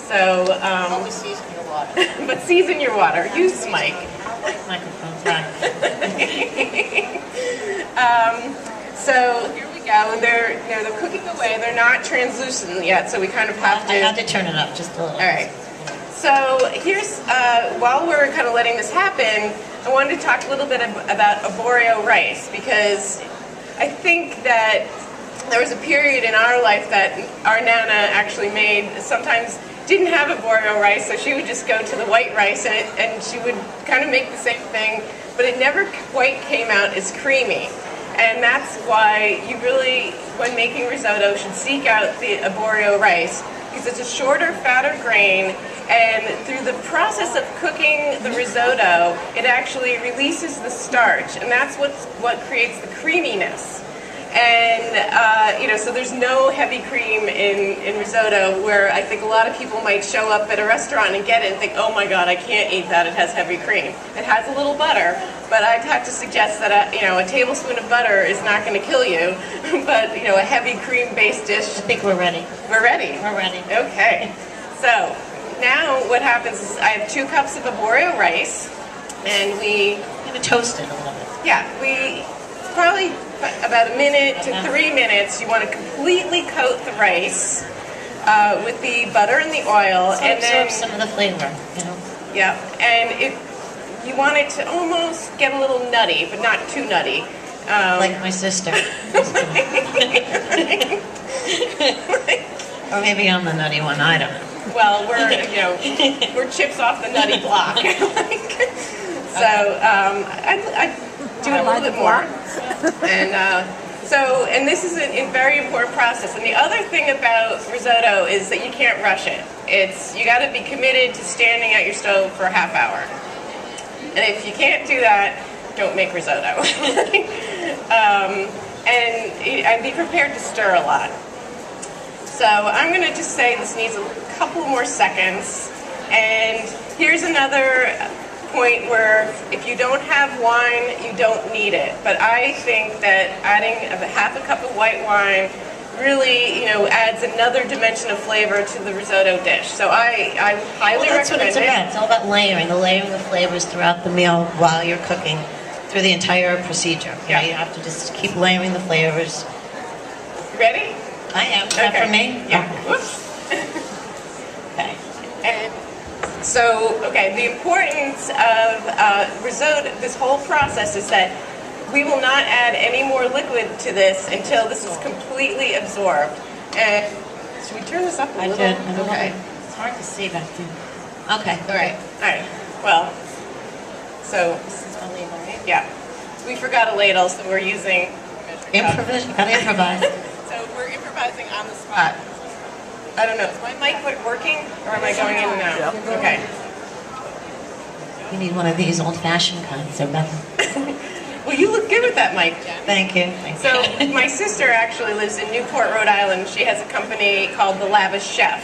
So, Always season your water. but season your water. Use Mike. Microphone's So here we go, and they're cooking away. They're not translucent yet, so we kind of have to. I have to turn it up just a little. All right. So here's while we're kind of letting this happen, I wanted to talk a little bit about arborio rice, because I think that there was a period in our life that our Nana actually made, sometimes didn't have arborio rice, so she would just go to the white rice and she would kind of make the same thing, but it never quite came out as creamy. And that's why you really, when making risotto, should seek out the arborio rice, because it's a shorter, fatter grain, and through the process of cooking the risotto, it actually releases the starch, and that's what creates the creaminess. And so there's no heavy cream in risotto, where I think a lot of people might show up at a restaurant and get it and think, oh my God, I can't eat that, it has heavy cream. It has a little butter, but I'd have to suggest that a tablespoon of butter is not going to kill you, but a heavy cream-based dish. I think we're ready. We're ready? We're ready. Okay. So now what happens is I have 2 cups of arborio rice, and I'm going to toast it a little bit. Yeah, we probably about a minute to 3 minutes. You want to completely coat the rice with the butter and the oil, So and then some of the flavor, Yeah, and you want it to almost get a little nutty, but not too nutty. Like my sister. Or maybe I'm the nutty one. I don't know. Well, we're chips off the nutty block. So I do a little bit more, and this is a very important process. And the other thing about risotto is that you can't rush it. You got to be committed to standing at your stove for a half hour. And if you can't do that, don't make risotto. And be prepared to stir a lot. So I'm going to just say this needs a couple more seconds. And here's another point where if you don't have wine, you don't need it. But I think that adding a half a cup of white wine really, adds another dimension of flavor to the risotto dish. So I highly recommend it. That's what it's about. It's all about layering the flavors throughout the meal while you're cooking, through the entire procedure. Yeah. You have to just keep layering the flavors. Ready? I am. Is that for me? Yeah. Oh. Whoops. Okay. And so, the importance of risotto, this whole process, is that we will not add any more liquid to this until this is completely absorbed. And should we turn this up a little? I did. Okay. It's hard to see back there. Okay. All right. Well, so This is my ladle, right? yeah, we forgot a ladle, so we're using Improvise. You gotta improvise. So we're improvising on the spot. I don't know. Is my mic working, or am I going in and out? Yeah. Okay. You need one of these old-fashioned kinds. They're better. Well, you look good with that mic, Jen. Thank you. So my sister actually lives in Newport, Rhode Island. She has a company called the Lahvish Chef.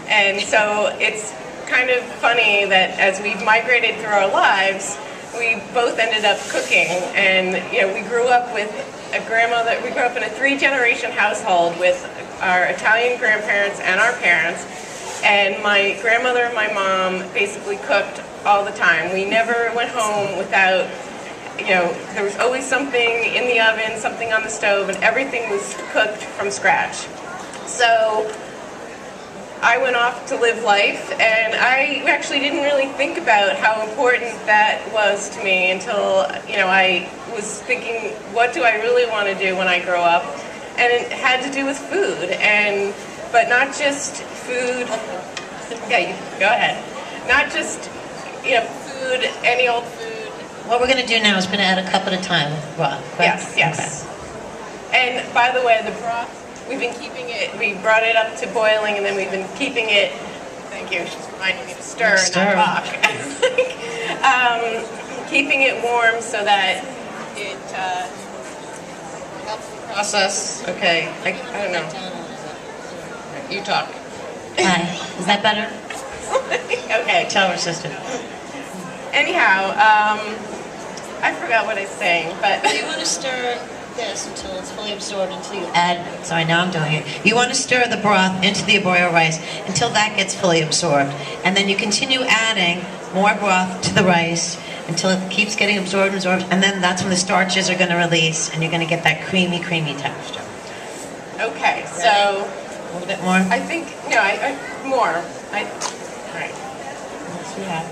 And so it's kind of funny that as we've migrated through our lives, we both ended up cooking. And, we grew up with a grandmother. We grew up in a 3-generation household with our Italian grandparents and our parents. And my grandmother and my mom basically cooked all the time. We never went home without, there was always something in the oven, something on the stove, and everything was cooked from scratch. So I went off to live life, and I actually didn't really think about how important that was to me until, I was thinking, what do I really want to do when I grow up? And it had to do with food, but not just food. Yeah, you go ahead. Not just, food, any old food. What we're going to do now is we're going to add a cup at a time with broth. Correct? Yes. Okay. And by the way, the broth, we've been keeping it, we brought it up to boiling, and then we've been keeping it, thank you, she's reminding me to stir and not talk. Keeping it warm so that it helps the process. Okay, I don't know. You talk. Hi. Is that better? Okay. Tell her sister. Anyhow, I forgot what I was saying, but Do you want to stir this until it's fully absorbed, until you add, sorry, now I'm doing it. You want to stir the broth into the arborio rice until that gets fully absorbed. And then you continue adding more broth to the rice until it keeps getting absorbed and absorbed. And then that's when the starches are going to release and you're going to get that creamy, creamy texture. Okay, so... A little bit more? I think, no, more. All right.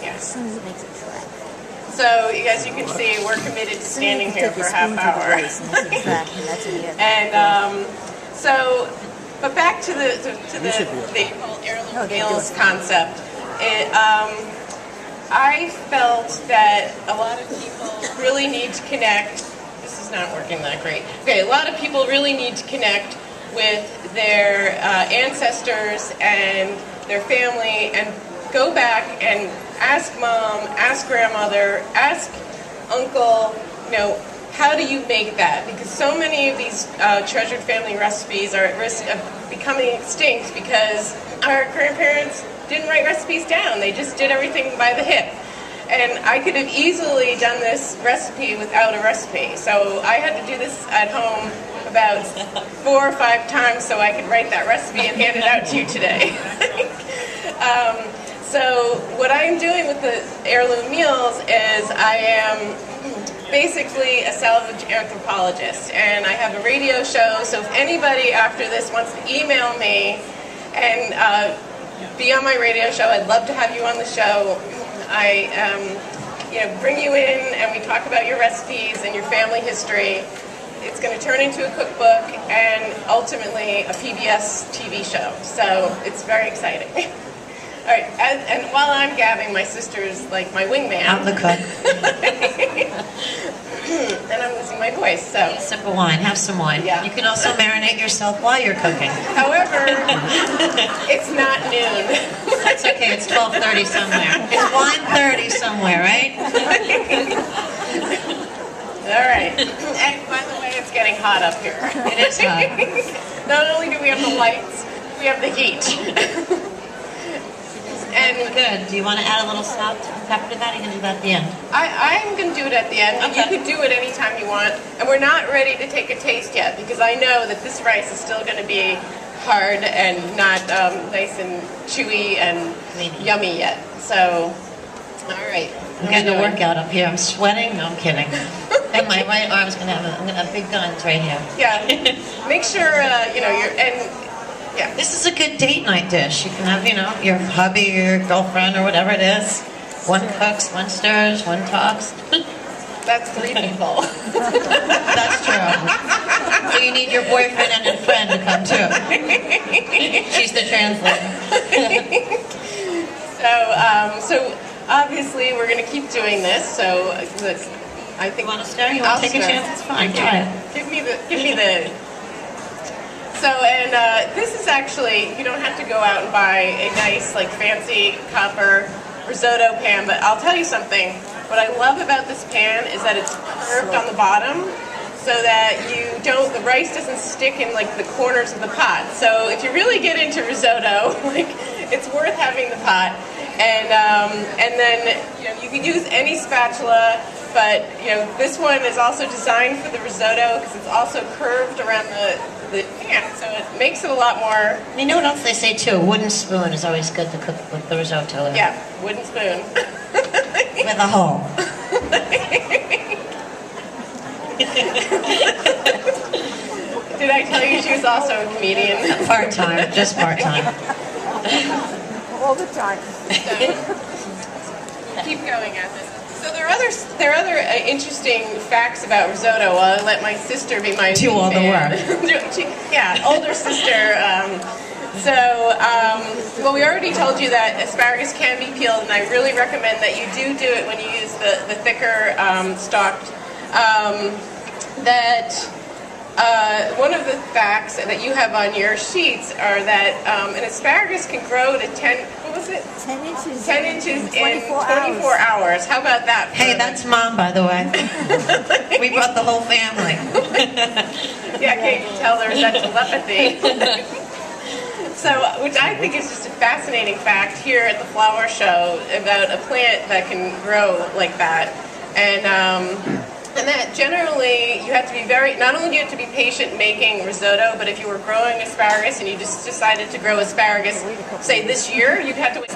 Yes. So, you guys, you can see we're committed to standing here for a half hour. And but back to the whole Heirloom Meals concept. I felt that a lot of people really need to connect. This is not working that great. Okay, a lot of people really need to connect with their ancestors and their family and go back and ask mom, ask grandmother, ask uncle, how do you make that? Because so many of these treasured family recipes are at risk of becoming extinct because our grandparents didn't write recipes down. They just did everything by the hip. And I could have easily done this recipe without a recipe. So I had to do this at home about 4 or 5 times so I could write that recipe and hand it out to you today. So what I am doing with the Heirloom Meals is I am basically a salvage anthropologist, and I have a radio show, so if anybody after this wants to email me and be on my radio show, I'd love to have you on the show. I bring you in and we talk about your recipes and your family history. It's going to turn into a cookbook and ultimately a PBS TV show, so it's very exciting. All right, and while I'm gabbing, my sister's like my wingman. I'm the cook. And I'm losing my voice, so. Take a sip of wine, have some wine. Yeah. You can also marinate yourself while you're cooking. However, it's not noon. That's okay, it's 12:30 somewhere. It's 1:30 somewhere, right? All right. And by the way, it's getting hot up here. It is hot. Not only do we have the lights, we have the heat. And good. Do you want to add a little salt and pepper to that? Or are you going to do that at the end? I'm going to do it at the end. Okay. You could do it anytime you want. And we're not ready to take a taste yet because I know that this rice is still going to be hard and not nice and chewy and yummy yet. So, all right. I'm getting a workout up here. I'm sweating. No, I'm kidding. And my right arm's going to have I'm going to have big guns right here. Yeah. Make sure, yeah. This is a good date night dish. You can have, your hubby, your girlfriend, or whatever it is. One cooks, one stirs, one talks. That's 3 people. That's true. So you need your boyfriend and your friend to come too. She's the translator. So obviously we're going to keep doing this. So I think. You want to stir? You want to take a chance? It's fine. Try it. Give me the. So, and this is actually, you don't have to go out and buy a nice, fancy copper risotto pan, but I'll tell you something. What I love about this pan is that it's curved on the bottom so that the rice doesn't stick in, the corners of the pot. So if you really get into risotto, it's worth having the pot. And then, you can use any spatula, but, this one is also designed for the risotto because it's also curved around the pan, so it makes it a lot more. You know what else they say too? A wooden spoon is always good to cook with the risotto. Yeah, wooden spoon. With a hole. Did I tell you she was also a comedian? Part-time, just part-time. All the time. So, keep going at this. So there are other interesting facts about risotto. I'll let my sister be my do all the work. Yeah, older sister. Well, we already told you that asparagus can be peeled, and I really recommend that you do it when you use the thicker stalked. One of the facts that you have on your sheets are that an asparagus can grow to 10 inches 10 inches in 24 hours. How about that? Hey, that's Mom, by the way. We brought the whole family. Yeah, Kate, you tell there's that telepathy. So, which I think is just a fascinating fact here at the Flower Show about a plant that can grow like that. And And that generally, you have to be not only do you have to be patient making risotto, but if you were growing asparagus and you just decided to grow asparagus, say this year, you'd have to wait